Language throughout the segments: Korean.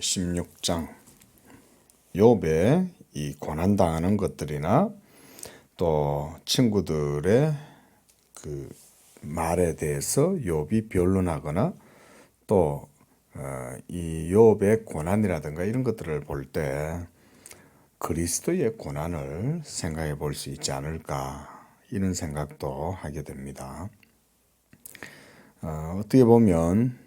16장 욥의 이 고난당하는 것들이나 또 친구들의 그 말에 대해서 욥이 변론하거나 또 이 욥의 고난이라든가 이런 것들을 볼 때 그리스도의 고난을 생각해 볼 수 있지 않을까 이런 생각도 하게 됩니다. 어떻게 보면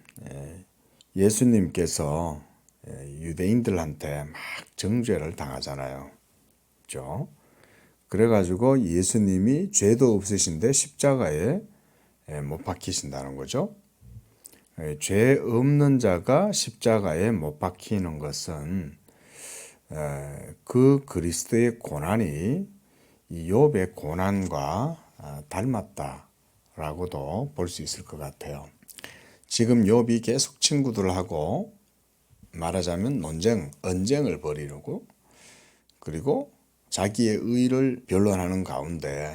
예수님께서 유대인들한테 막 정죄를 당하잖아요. 그렇죠? 그래가지고 예수님이 죄도 없으신데 십자가에 못 박히신다는 거죠. 죄 없는 자가 십자가에 못 박히는 것은 그 그리스도의 고난이 이 욥의 고난과 닮았다라고도 볼 수 있을 것 같아요. 지금 욥이 계속 친구들하고 말하자면 언쟁을 벌이려고 그리고 자기의 의를 변론하는 가운데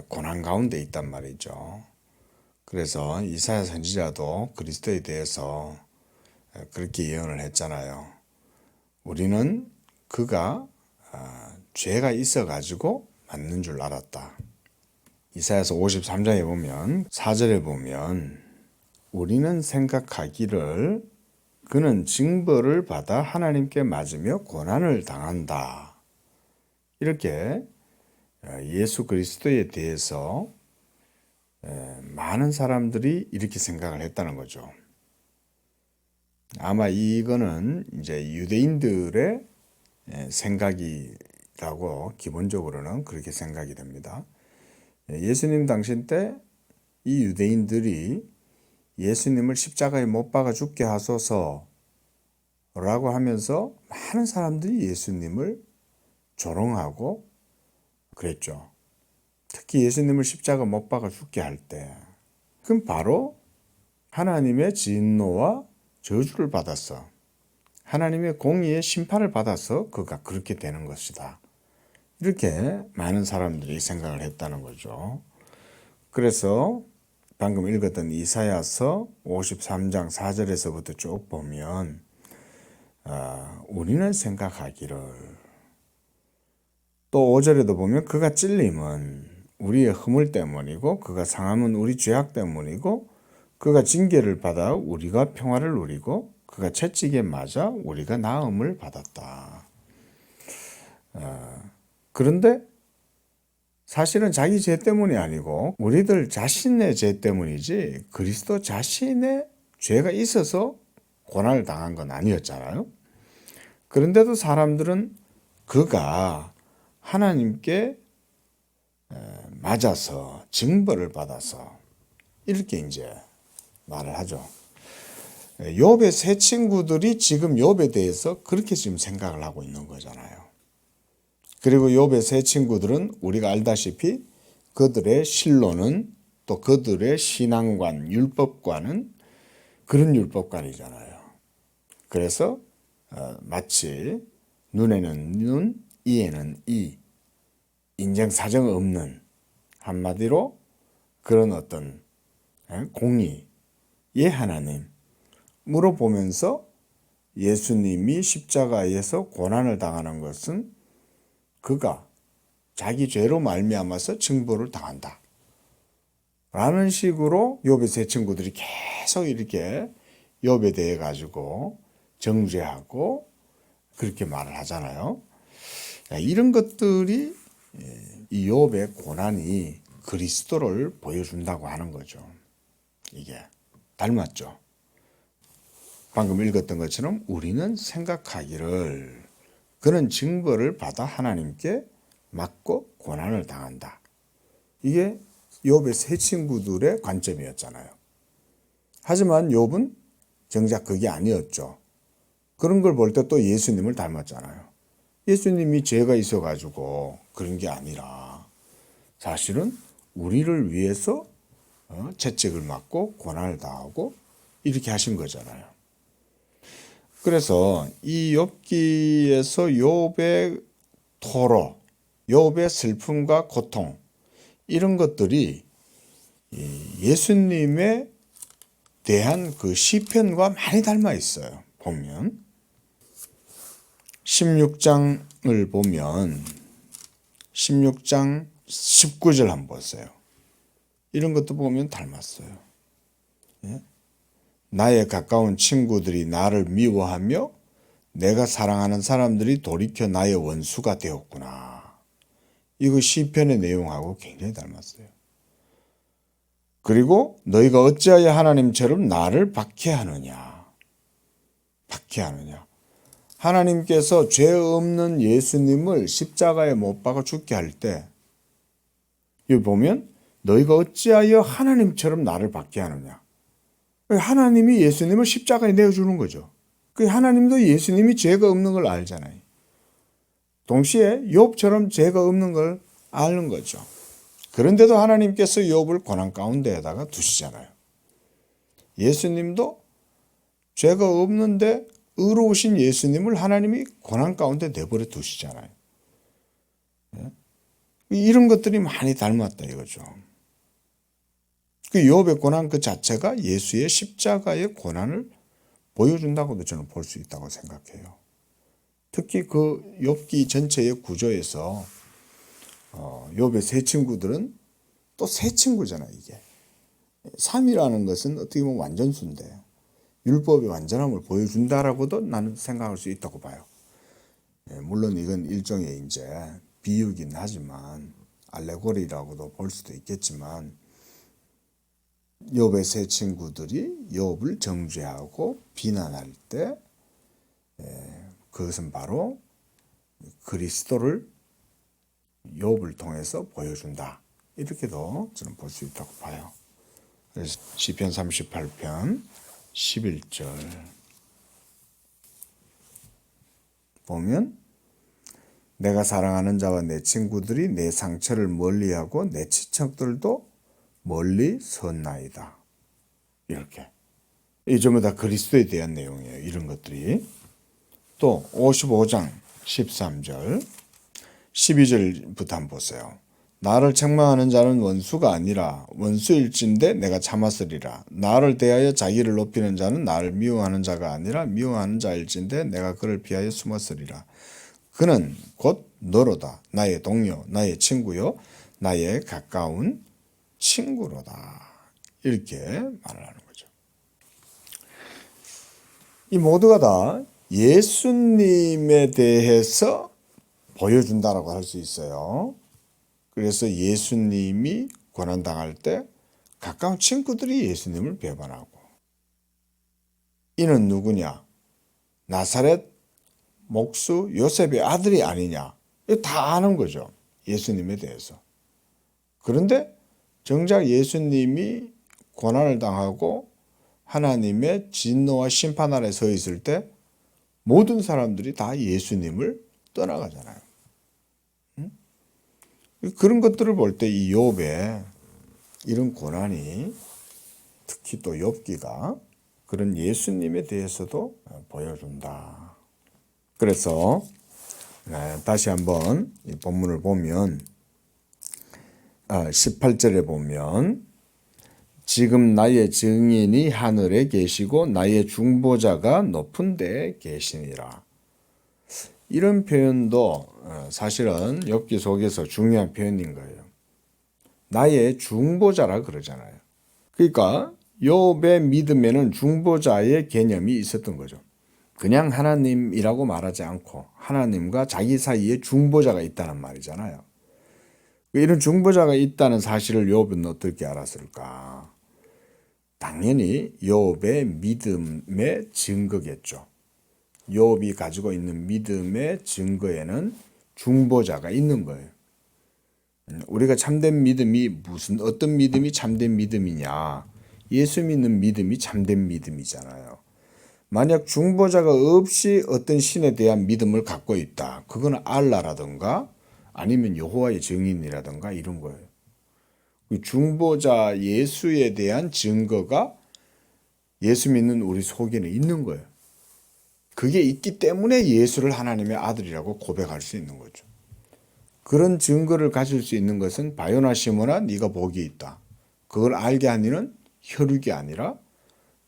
고난 가운데 있단 말이죠. 그래서 이사야 선지자도 그리스도에 대해서 그렇게 예언을 했잖아요. 우리는 그가 죄가 있어가지고 맞는 줄 알았다. 이사야서 53장에 보면 4절에 보면 우리는 생각하기를 그는 징벌을 받아 하나님께 맞으며 고난을 당한다. 이렇게 예수 그리스도에 대해서 많은 사람들이 이렇게 생각을 했다는 거죠. 아마 이거는 이제 유대인들의 생각이라고 기본적으로는 그렇게 생각이 됩니다. 예수님 당신 때 이 유대인들이 예수님을 십자가에 못 박아 죽게 하소서 라고 하면서 많은 사람들이 예수님을 조롱하고 그랬죠. 특히 예수님을 십자가 못 박아 죽게 할 때. 그럼 바로 하나님의 진노와 저주를 받았어. 하나님의 공의의 심판을 받아서 그가 그렇게 되는 것이다. 이렇게 많은 사람들이 생각을 했다는 거죠. 그래서 방금 읽었던 이사야서 53장 4절에서부터 쭉 보면 우리는 생각하기를 또 5절에도 보면 그가 찔림은 우리의 허물 때문이고 그가 상함은 우리 죄악 때문이고 그가 징계를 받아 우리가 평화를 누리고 그가 채찍에 맞아 우리가 나음을 받았다. 그런데 사실은 자기 죄 때문이 아니고 우리들 자신의 죄 때문이지 그리스도 자신의 죄가 있어서 고난을 당한 건 아니었잖아요. 그런데도 사람들은 그가 하나님께 맞아서 징벌을 받아서 이렇게 이제 말을 하죠. 욥의 세 친구들이 지금 욥에 대해서 그렇게 지금 생각을 하고 있는 거잖아요. 그리고 욥의 세 친구들은 우리가 알다시피 그들의 신론은 또 그들의 신앙관, 율법관은 그런 율법관이잖아요. 그래서 마치 눈에는 눈, 이에는 이, 인정사정 없는 한마디로 그런 어떤 공의의 하나님 물어보면서 예수님이 십자가에서 고난을 당하는 것은 그가 자기 죄로 말미암아서 징벌을 당한다. 라는 식으로 욥의 세 친구들이 계속 이렇게 욥에 대해 가지고 정죄하고 그렇게 말을 하잖아요. 이런 것들이 이 욥의 고난이 그리스도를 보여준다고 하는 거죠. 이게 닮았죠. 방금 읽었던 것처럼 우리는 생각하기를 그는 징벌을 받아 하나님께 맞고 고난을 당한다. 이게 욥의 세 친구들의 관점이었잖아요. 하지만 욥은 정작 그게 아니었죠. 그런 걸 볼 때 또 예수님을 닮았잖아요. 예수님이 죄가 있어가지고 그런 게 아니라 사실은 우리를 위해서 채찍을 맞고 고난을 당하고 이렇게 하신 거잖아요. 그래서 이 욥기에서 욥의 토로, 욥의 슬픔과 고통 이런 것들이 예수님에 대한 그 시편과 많이 닮아 있어요. 보면 16장을 보면 16장 19절 한번 보세요. 이런 것도 보면 닮았어요. 예? 나의 가까운 친구들이 나를 미워하며 내가 사랑하는 사람들이 돌이켜 나의 원수가 되었구나. 이거 시편의 내용하고 굉장히 닮았어요. 그리고 너희가 어찌하여 하나님처럼 나를 박해하느냐. 박해하느냐. 하나님께서 죄 없는 예수님을 십자가에 못 박아 죽게 할 때 여기 보면 너희가 어찌하여 하나님처럼 나를 박해하느냐. 하나님이 예수님을 십자가에 내어주는 거죠. 하나님도 예수님이 죄가 없는 걸 알잖아요. 동시에 욥처럼 죄가 없는 걸 아는 거죠. 그런데도 하나님께서 욥을 고난 가운데에다가 두시잖아요. 예수님도 죄가 없는데 의로우신 예수님을 하나님이 고난 가운데 내버려 두시잖아요. 이런 것들이 많이 닮았다 이거죠. 그 욥의 고난 그 자체가 예수의 십자가의 고난을 보여준다고도 저는 볼 수 있다고 생각해요. 특히 그 욥기 전체의 구조에서 욥의 세 친구들은 또 세 친구잖아요. 이게 3이라는 것은 어떻게 보면 완전수인데 율법의 완전함을 보여준다라고도 나는 생각할 수 있다고 봐요. 물론 이건 일종의 이제 비유긴 하지만 알레고리라고도 볼 수도 있겠지만 욥의 세 친구들이 욥을 정죄하고 비난할 때 그것은 바로 그리스도를 욥을 통해서 보여준다. 이렇게도 저는 볼 수 있다고 봐요. 그래서 시편 38편 11절 보면 내가 사랑하는 자와 내 친구들이 내 상처를 멀리하고 내 친척들도 멀리 섰나이다. 이렇게. 이 전부 다 그리스도에 대한 내용이에요. 이런 것들이. 또 55장 13절 12절부터 한번 보세요. 나를 책망하는 자는 원수가 아니라 원수일진데 내가 참았으리라. 나를 대하여 자기를 높이는 자는 나를 미워하는 자가 아니라 미워하는 자일진데 내가 그를 피하여 숨었으리라. 그는 곧 너로다. 나의 동료, 나의 친구요, 나의 가까운 친구로다. 이렇게 말을 하는 거죠. 이 모두가 다 예수님에 대해서 보여준다라고 할 수 있어요. 그래서 예수님이 고난당할 때 가까운 친구들이 예수님을 배반하고 이는 누구냐? 나사렛 목수 요셉의 아들이 아니냐? 이거 다 아는 거죠. 예수님에 대해서. 그런데 정작 예수님이 고난을 당하고 하나님의 진노와 심판 아래 서 있을 때 모든 사람들이 다 예수님을 떠나가잖아요. 그런 것들을 볼 때 이 욥의 이런 고난이 특히 또 욥기가 그런 예수님에 대해서도 보여준다. 그래서 다시 한번 이 본문을 보면 18절에 보면 지금 나의 증인이 하늘에 계시고 나의 중보자가 높은 데에 계시니라. 이런 표현도 사실은 욥기 속에서 중요한 표현인 거예요. 나의 중보자라 그러잖아요. 그러니까 욥의 믿음에는 중보자의 개념이 있었던 거죠. 그냥 하나님이라고 말하지 않고 하나님과 자기 사이에 중보자가 있다는 말이잖아요. 이런 중보자가 있다는 사실을 욥은 어떻게 알았을까? 당연히 욥의 믿음의 증거겠죠. 욥이 가지고 있는 믿음의 증거에는 중보자가 있는 거예요. 우리가 참된 믿음이 어떤 믿음이 참된 믿음이냐? 예수 믿는 믿음이 참된 믿음이잖아요. 만약 중보자가 없이 어떤 신에 대한 믿음을 갖고 있다. 그건 알라라든가 아니면 여호와의 증인이라든가 이런 거예요. 중보자 예수에 대한 증거가 예수 믿는 우리 속에는 있는 거예요. 그게 있기 때문에 예수를 하나님의 아들이라고 고백할 수 있는 거죠. 그런 증거를 가질 수 있는 것은 바요나 시몬아 네가 복이 있다. 그걸 알게 한 이는 혈육이 아니라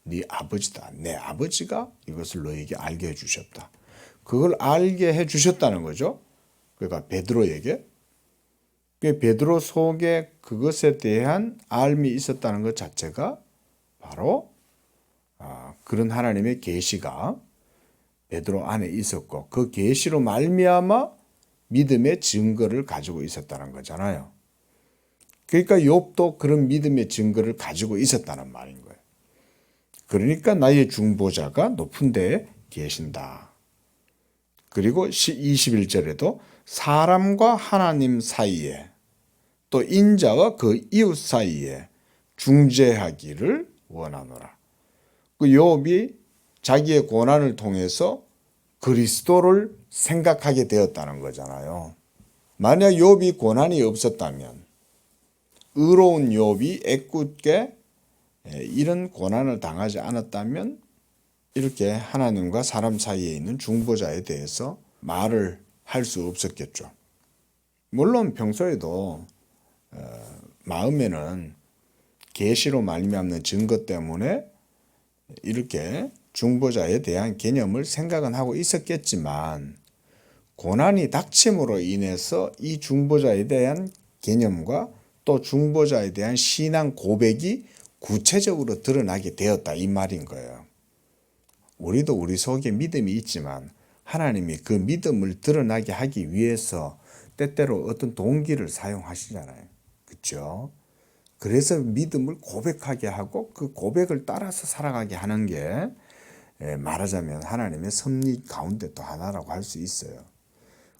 네 아버지다. 내 아버지가 이것을 너에게 알게 해주셨다. 그걸 알게 해 주셨다는 거죠. 그러니까 베드로에게. 베드로 속에 그것에 대한 알미 있었다는 것 자체가 바로 그런 하나님의 계시가 베드로 안에 있었고 그 계시로 말미암아 믿음의 증거를 가지고 있었다는 거잖아요. 그러니까 욥도 그런 믿음의 증거를 가지고 있었다는 말인 거예요. 그러니까 나의 중보자가 높은 데에 계신다. 그리고 21절에도 사람과 하나님 사이에 또 인자와 그 이웃 사이에 중재하기를 원하노라. 그 욥이 자기의 고난을 통해서 그리스도를 생각하게 되었다는 거잖아요. 만약 욥이 고난이 없었다면 의로운 욥이 애꿎게 이런 고난을 당하지 않았다면 이렇게 하나님과 사람 사이에 있는 중보자에 대해서 말을 할 수 없었겠죠. 물론 평소에도 마음에는 계시로 말미암는 증거 때문에 이렇게 중보자에 대한 개념을 생각은 하고 있었겠지만 고난이 닥침으로 인해서 이 중보자에 대한 개념과 또 중보자에 대한 신앙 고백이 구체적으로 드러나게 되었다 이 말인 거예요. 우리도 우리 속에 믿음이 있지만 하나님이 그 믿음을 드러나게 하기 위해서 때때로 어떤 동기를 사용하시잖아요. 그렇죠? 그래서 믿음을 고백하게 하고 그 고백을 따라서 살아가게 하는 게 말하자면 하나님의 섭리 가운데 또 하나라고 할 수 있어요.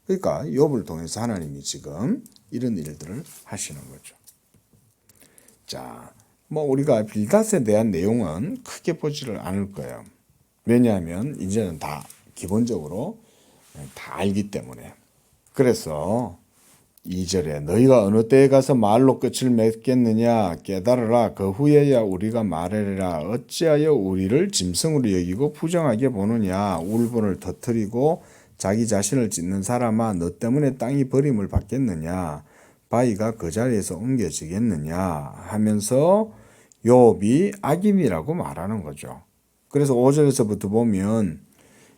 그러니까 욥을 통해서 하나님이 지금 이런 일들을 하시는 거죠. 자, 뭐 우리가 빌닷에 대한 내용은 크게 보지를 않을 거예요. 왜냐하면 이제는 다 기본적으로 다 알기 때문에. 그래서 2절에 너희가 어느 때에 가서 말로 끝을 맺겠느냐 깨달으라. 그 후에야 우리가 말하리라. 어찌하여 우리를 짐승으로 여기고 부정하게 보느냐. 울분을 터뜨리고 자기 자신을 찢는 사람아 너 때문에 땅이 버림을 받겠느냐. 바위가 그 자리에서 옮겨지겠느냐 하면서 욥이 악인이라고 말하는 거죠. 그래서 5절에서부터 보면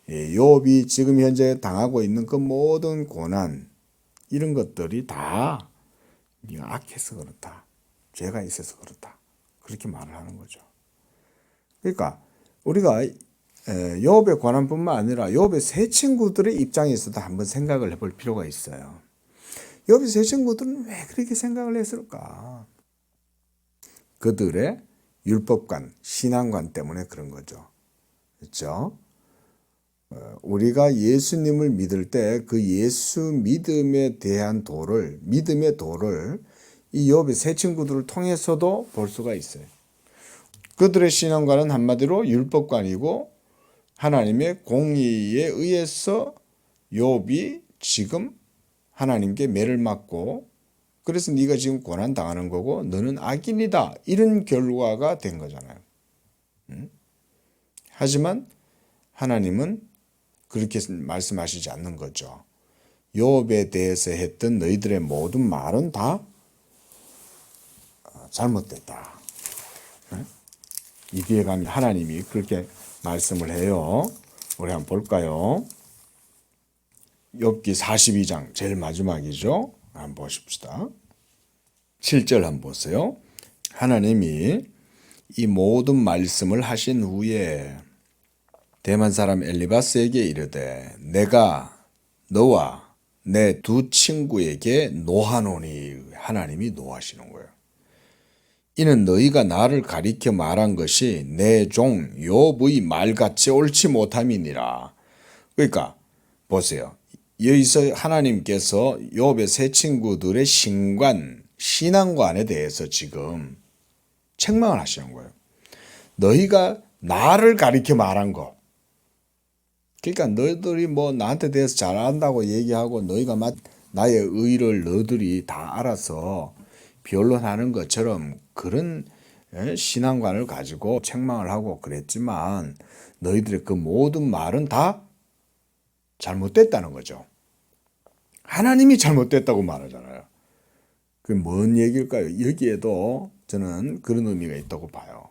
욥이 지금 현재 당하고 있는 그 모든 고난 이런 것들이 다 네가 악해서 그렇다. 죄가 있어서 그렇다. 그렇게 말을 하는 거죠. 그러니까 우리가 욥의 고난뿐만 아니라 욥의 세 친구들의 입장에서도 한번 생각을 해볼 필요가 있어요. 욥의 세 친구들은 왜 그렇게 생각을 했을까? 그들의 율법관, 신앙관 때문에 그런 거죠. 그렇죠? 우리가 예수님을 믿을 때 그 예수 믿음에 대한 믿음의 도를 이 욥의 세 친구들을 통해서도 볼 수가 있어요. 그들의 신앙관은 한마디로 율법관이고 하나님의 공의에 의해서 욥이 지금 하나님께 매를 맞고 그래서 네가 지금 고난 당하는 거고 너는 악인이다 이런 결과가 된 거잖아요. 하지만 하나님은 그렇게 말씀하시지 않는 거죠. 욥에 대해서 했던 너희들의 모든 말은 다 잘못됐다. 이 뒤에 가면 하나님이 그렇게 말씀을 해요. 우리 한번 볼까요? 욥기 42장 제일 마지막이죠. 한번 보십시다. 7절 한번 보세요. 하나님이 이 모든 말씀을 하신 후에 대만 사람 엘리바스에게 이르되 내가 너와 내 두 친구에게 노하노니 하나님이 노하시는 거예요. 이는 너희가 나를 가리켜 말한 것이 내 종 욥의 말같이 옳지 못함이니라. 그러니까 보세요. 여기서 하나님께서 욥의 세 친구들의 신앙관에 대해서 지금 책망을 하시는 거예요. 너희가 나를 가리켜 말한 거. 그러니까 너희들이 뭐 나한테 대해서 잘 안다고 얘기하고 너희가 나의 의를 너희들이 다 알아서 변론하는 것처럼 그런 신앙관을 가지고 책망을 하고 그랬지만 너희들의 그 모든 말은 다 잘못됐다는 거죠. 하나님이 잘못됐다고 말하잖아요. 그게 뭔 얘기일까요? 여기에도 저는 그런 의미가 있다고 봐요.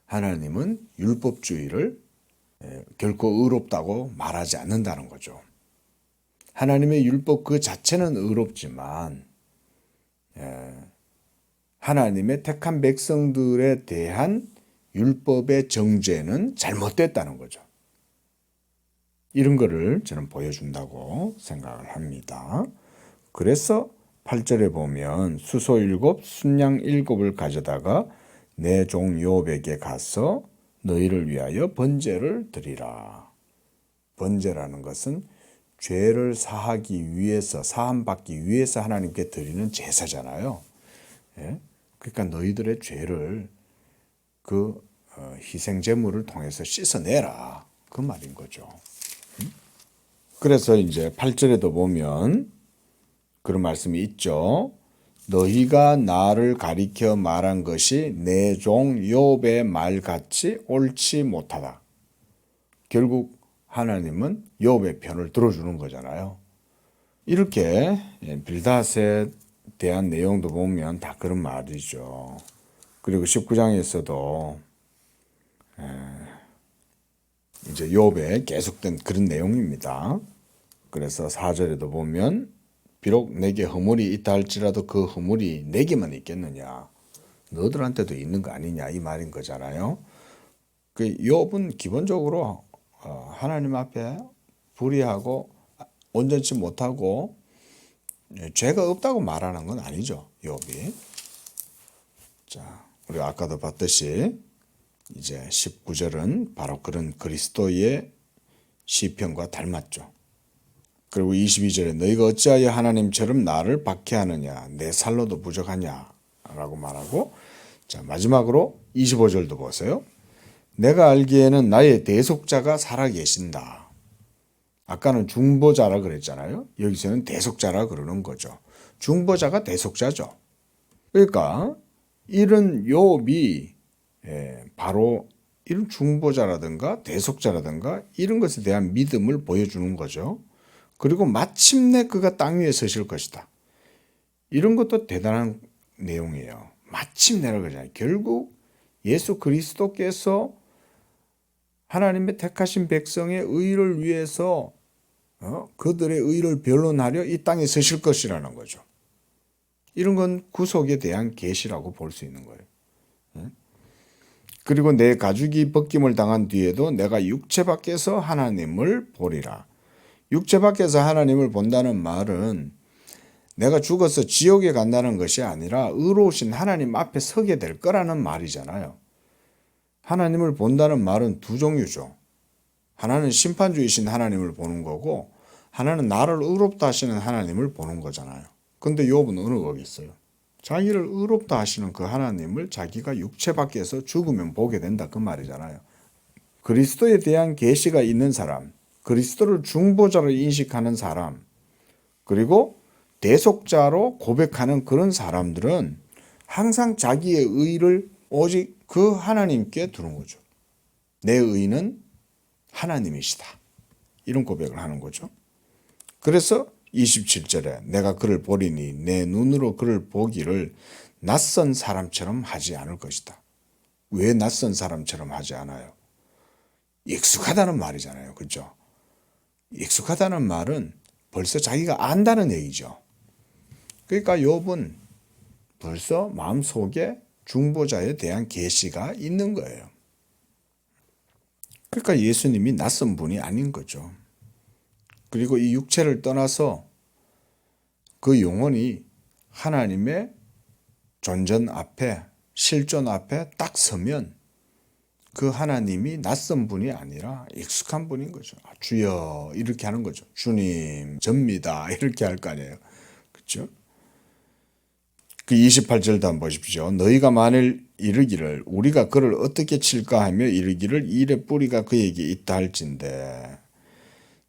하나님은 율법주의를 결코 의롭다고 말하지 않는다는 거죠. 하나님의 율법 그 자체는 의롭지만 하나님의 택한 백성들에 대한 율법의 정죄는 잘못됐다는 거죠. 이런 거를 저는 보여준다고 생각을 합니다. 그래서 8절에 보면 수소 7, 순양 7을 가져다가 내 종 욥에게 가서 너희를 위하여 번제를 드리라. 번제라는 것은 죄를 사하기 위해서, 사함받기 위해서 하나님께 드리는 제사잖아요. 그러니까 너희들의 죄를 그 희생제물을 통해서 씻어내라. 그 말인 거죠. 그래서 이제 8절에도 보면 그런 말씀이 있죠. 너희가 나를 가리켜 말한 것이 내 종 욥의 말같이 옳지 못하다. 결국 하나님은 욥의 편을 들어주는 거잖아요. 이렇게 빌닷에 대한 내용도 보면 다 그런 말이죠. 그리고 19장에서도 이제 욥에 계속된 그런 내용입니다. 그래서 4절에도 보면 비록 내게 허물이 있다 할지라도 그 허물이 내게만 있겠느냐. 너들한테도 있는 거 아니냐 이 말인 거잖아요. 그 욥은 기본적으로 하나님 앞에 불의하고 온전치 못하고 죄가 없다고 말하는 건 아니죠. 욥이. 자, 우리가 아까도 봤듯이 이제 19절은 바로 그런 그리스도의 시편과 닮았죠. 그리고 22절에 너희가 어찌하여 하나님처럼 나를 박해하느냐 내 살로도 부족하냐 라고 말하고, 자 마지막으로 25절도 보세요. 내가 알기에는 나의 대속자가 살아계신다. 아까는 중보자라 그랬잖아요. 여기서는 대속자라 그러는 거죠. 중보자가 대속자죠. 그러니까 이런 욥이 바로 이런 중보자라든가 대속자라든가 이런 것에 대한 믿음을 보여주는 거죠. 그리고 마침내 그가 땅 위에 서실 것이다. 이런 것도 대단한 내용이에요. 마침내라고 그러잖아요. 결국 예수 그리스도께서 하나님의 택하신 백성의 의를 위해서 그들의 의를 변론하려 이 땅에 서실 것이라는 거죠. 이런 건 구속에 대한 계시라고 볼 수 있는 거예요. 그리고 내 가죽이 벗김을 당한 뒤에도 내가 육체 밖에서 하나님을 보리라. 육체 밖에서 하나님을 본다는 말은 내가 죽어서 지옥에 간다는 것이 아니라 의로우신 하나님 앞에 서게 될 거라는 말이잖아요. 하나님을 본다는 말은 두 종류죠. 하나는 심판주이신 하나님을 보는 거고 하나는 나를 의롭다 하시는 하나님을 보는 거잖아요. 근데 욥은 어느 거겠어요? 자기를 의롭다 하시는 그 하나님을 자기가 육체 밖에서 죽으면 보게 된다 그 말이잖아요. 그리스도에 대한 계시가 있는 사람, 그리스도를 중보자로 인식하는 사람, 그리고 대속자로 고백하는 그런 사람들은 항상 자기의 의를 오직 그 하나님께 두는 거죠. 내 의는 하나님이시다. 이런 고백을 하는 거죠. 그래서 27절에 내가 그를 보리니 내 눈으로 그를 보기를 낯선 사람처럼 하지 않을 것이다. 왜 낯선 사람처럼 하지 않아요? 익숙하다는 말이잖아요. 그렇죠? 익숙하다는 말은 벌써 자기가 안다는 얘기죠. 그러니까 욥은 벌써 마음속에 중보자에 대한 계시가 있는 거예요. 그러니까 예수님이 낯선 분이 아닌 거죠. 그리고 이 육체를 떠나서 그 영혼이 하나님의 존전 앞에, 실존 앞에 딱 서면 그 하나님이 낯선 분이 아니라 익숙한 분인 거죠. 주여 이렇게 하는 거죠. 주님 접니다 이렇게 할 거 아니에요. 그렇죠? 그 28절도 한번 보십시오. 너희가 만일 이르기를 우리가 그를 어떻게 칠까 하며 이르기를 일의 뿌리가 그에게 있다 할진대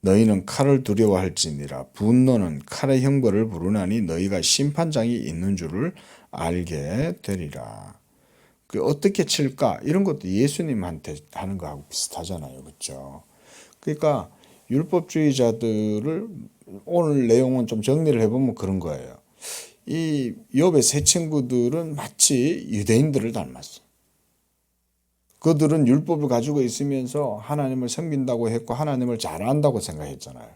너희는 칼을 두려워할지니라. 분노는 칼의 형벌을 부르나니 너희가 심판장이 있는 줄을 알게 되리라. 그 어떻게 칠까 이런 것도 예수님한테 하는 거하고 비슷하잖아요. 그렇죠? 그러니까 율법주의자들을 오늘 내용은 좀 정리를 해보면 그런 거예요. 이 욥의 세 친구들은 마치 유대인들을 닮았어. 그들은 율법을 가지고 있으면서 하나님을 섬긴다고 했고 하나님을 잘 안다고 생각했잖아요.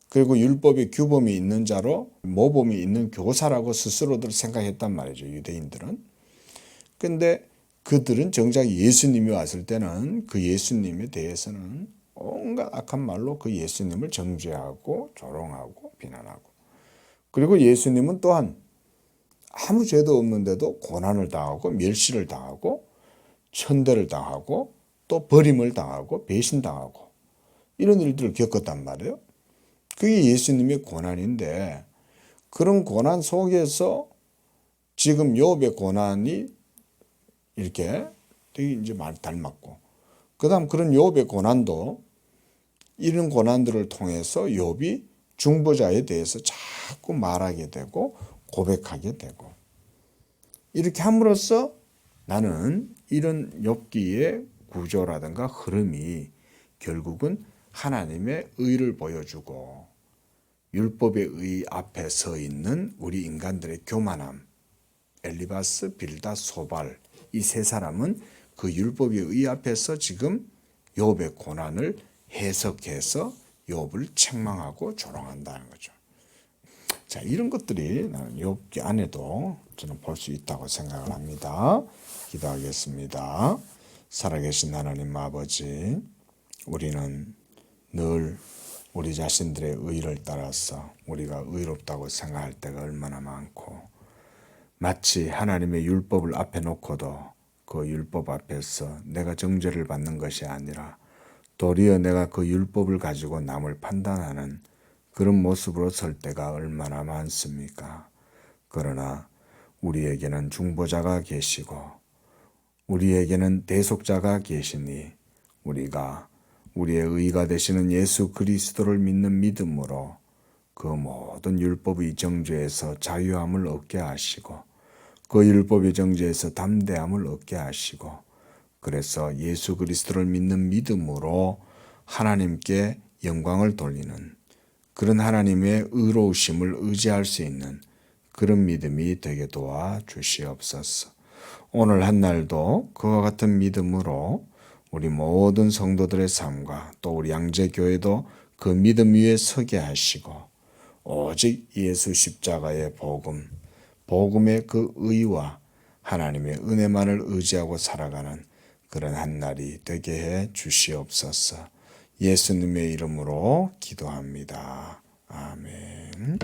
그리고 율법의 규범이 있는 자로 모범이 있는 교사라고 스스로들 생각했단 말이죠. 유대인들은. 근데 그들은 정작 예수님이 왔을 때는 그 예수님에 대해서는 온갖 악한 말로 그 예수님을 정죄하고 조롱하고 비난하고, 그리고 예수님은 또한 아무 죄도 없는데도 고난을 당하고 멸시를 당하고 천대를 당하고 또 버림을 당하고 배신당하고 이런 일들을 겪었단 말이에요. 그게 예수님의 고난인데, 그런 고난 속에서 지금 욥의 고난이 이렇게 되게 이제 많이 닮았고, 그 다음 그런 욥의 고난도 이런 고난들을 통해서 욥이 중보자에 대해서 자꾸 말하게 되고 고백하게 되고, 이렇게 함으로써 나는 이런 욥기의 구조라든가 흐름이 결국은 하나님의 의를 보여주고 율법의 의 앞에 서 있는 우리 인간들의 교만함, 엘리바스, 빌다, 소발, 이 세 사람은 그 율법의 의 앞에서 지금 욥의 고난을 해석해서 욥을 책망하고 조롱한다는 거죠. 자, 이런 것들이 나는 욥기 안에도 저는 볼 수 있다고 생각을 합니다. 기도하겠습니다. 살아계신 하나님 아버지, 우리는 늘 우리 자신들의 의를 따라서 우리가 의롭다고 생각할 때가 얼마나 많고, 마치 하나님의 율법을 앞에 놓고도 그 율법 앞에서 내가 정죄를 받는 것이 아니라 도리어 내가 그 율법을 가지고 남을 판단하는 그런 모습으로 설 때가 얼마나 많습니까? 그러나 우리에게는 중보자가 계시고 우리에게는 대속자가 계시니 우리가 우리의 의가 되시는 예수 그리스도를 믿는 믿음으로 그 모든 율법의 정죄에서 자유함을 얻게 하시고 그 율법의 정죄에서 담대함을 얻게 하시고, 그래서 예수 그리스도를 믿는 믿음으로 하나님께 영광을 돌리는 그런 하나님의 의로우심을 의지할 수 있는 그런 믿음이 되게 도와 주시옵소서. 오늘 한 날도 그와 같은 믿음으로 우리 모든 성도들의 삶과 또 우리 양재교회도 그 믿음 위에 서게 하시고, 오직 예수 십자가의 복음, 복음의 그 의와 하나님의 은혜만을 의지하고 살아가는 그런 한 날이 되게 해 주시옵소서. 예수님의 이름으로 기도합니다. 아멘.